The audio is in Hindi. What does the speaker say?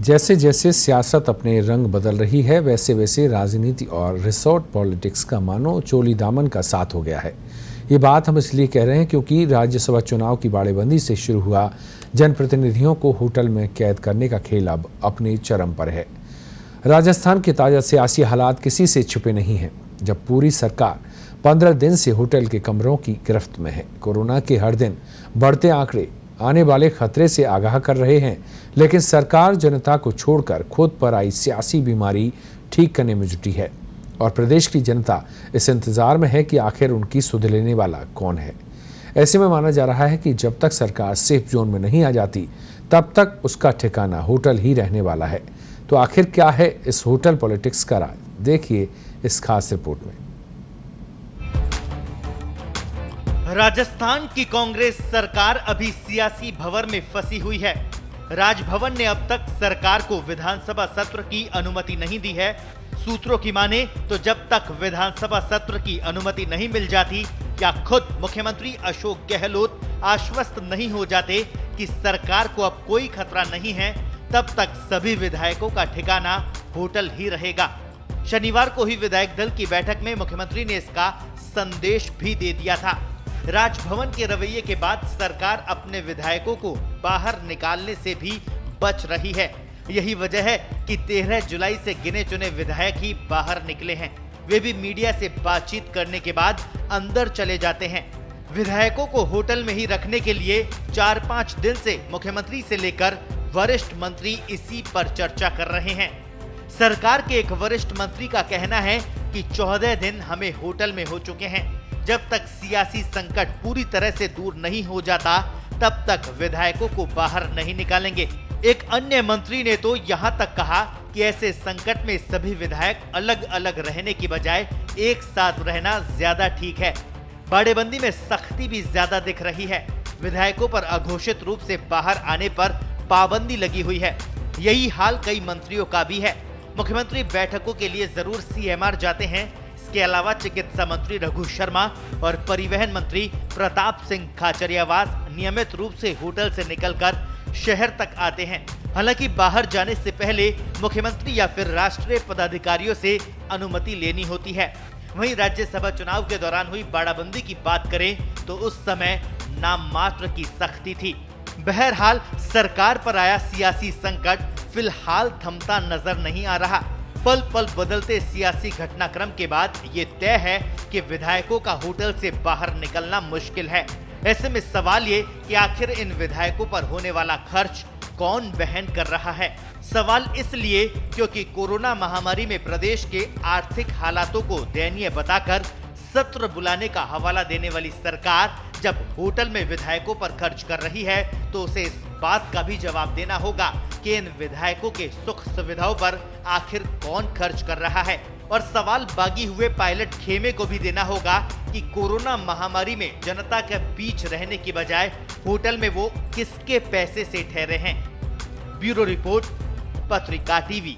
जैसे जैसे सियासत अपने रंग बदल रही है, वैसे वैसे राजनीति और रिसोर्ट पॉलिटिक्स का मानो चोली दामन का साथ हो गया है। ये बात हम इसलिए कह रहे हैं क्योंकि राज्यसभा चुनाव की बाड़ेबंदी से शुरू हुआ जनप्रतिनिधियों को होटल में कैद करने का खेल अब अपने चरम पर है। राजस्थान के ताजा सियासी हालात किसी से छुपे नहीं हैं। जब पूरी सरकार 15 दिन से होटल के कमरों की गिरफ्त में है, कोरोना के हर दिन बढ़ते आंकड़े आने वाले खतरे से आगाह कर रहे हैं, लेकिन सरकार जनता को छोड़कर खुद पर आई सियासी बीमारी ठीक करने में जुटी है और प्रदेश की जनता इस इंतजार में है कि आखिर उनकी सुध लेने वाला कौन है। ऐसे में माना जा रहा है कि जब तक सरकार सेफ जोन में नहीं आ जाती, तब तक उसका ठिकाना होटल ही रहने वाला है। तो आखिर क्या है इस होटल पॉलिटिक्स का राज, देखिए इस खास रिपोर्ट में। राजस्थान की कांग्रेस सरकार अभी सियासी भंवर में फंसी हुई है। राजभवन ने अब तक सरकार को विधानसभा सत्र की अनुमति नहीं दी है। सूत्रों की माने तो जब तक विधानसभा सत्र की अनुमति नहीं मिल जाती, क्या खुद मुख्यमंत्री अशोक गहलोत आश्वस्त नहीं हो जाते कि सरकार को अब कोई खतरा नहीं है, तब तक सभी विधायकों का ठिकाना होटल ही रहेगा। शनिवार को ही विधायक दल की बैठक में मुख्यमंत्री ने इसका संदेश भी दे दिया था। राजभवन के रवैये के बाद सरकार अपने विधायकों को बाहर निकालने से भी बच रही है। यही वजह है कि 13 जुलाई से गिने चुने विधायक ही बाहर निकले हैं। वे भी मीडिया से बातचीत करने के बाद अंदर चले जाते हैं। विधायकों को होटल में ही रखने के लिए 4-5 दिन से मुख्यमंत्री से लेकर वरिष्ठ मंत्री इसी पर चर्चा कर रहे हैं। सरकार के एक वरिष्ठ मंत्री का कहना है कि 14 दिन हमें होटल में हो चुके हैं। जब तक सियासी संकट पूरी तरह से दूर नहीं हो जाता, तब तक विधायकों को बाहर नहीं निकालेंगे। एक अन्य मंत्री ने तो यहाँ तक कहा कि ऐसे संकट में सभी विधायक अलग अलग रहने की बजाय एक साथ रहना ज्यादा ठीक है। बाड़ेबंदी में सख्ती भी ज्यादा दिख रही है। विधायकों पर अघोषित रूप से बाहर आने पर पाबंदी लगी हुई है। यही हाल कई मंत्रियों का भी है। मुख्यमंत्री बैठकों के लिए जरूर सीएमआर जाते हैं। इसके अलावा चिकित्सा मंत्री रघु शर्मा और परिवहन मंत्री प्रताप सिंह खाचरियावास नियमित रूप से होटल से निकलकर शहर तक आते हैं। हालांकि बाहर जाने से पहले मुख्यमंत्री या फिर राष्ट्रीय पदाधिकारियों से अनुमति लेनी होती है। वहीं राज्यसभा चुनाव के दौरान हुई बाड़ाबंदी की बात करें तो उस समय नाम मात्र की सख्ती थी। बहरहाल सरकार पर आया सियासी संकट फिलहाल थमता नजर नहीं आ रहा। पल पल बदलते सियासी घटनाक्रम के बाद ये तय है कि विधायकों का होटल से बाहर निकलना मुश्किल है। ऐसे में सवाल ये कि आखिर इन विधायकों पर होने वाला खर्च कौन वहन कर रहा है। सवाल इसलिए क्योंकि कोरोना महामारी में प्रदेश के आर्थिक हालातों को दयनीय बताकर सत्र बुलाने का हवाला देने वाली सरकार जब होटल में विधायकों पर खर्च कर रही है, तो उसे इस बात का भी जवाब देना होगा कि इन विधायकों के सुख सुविधाओं पर आखिर कौन खर्च कर रहा है। और सवाल बागी हुए पायलट खेमे को भी देना होगा कि कोरोना महामारी में जनता के बीच रहने की बजाय होटल में वो किसके पैसे से ठहरे हैं। ब्यूरो रिपोर्ट, पत्रिका टीवी।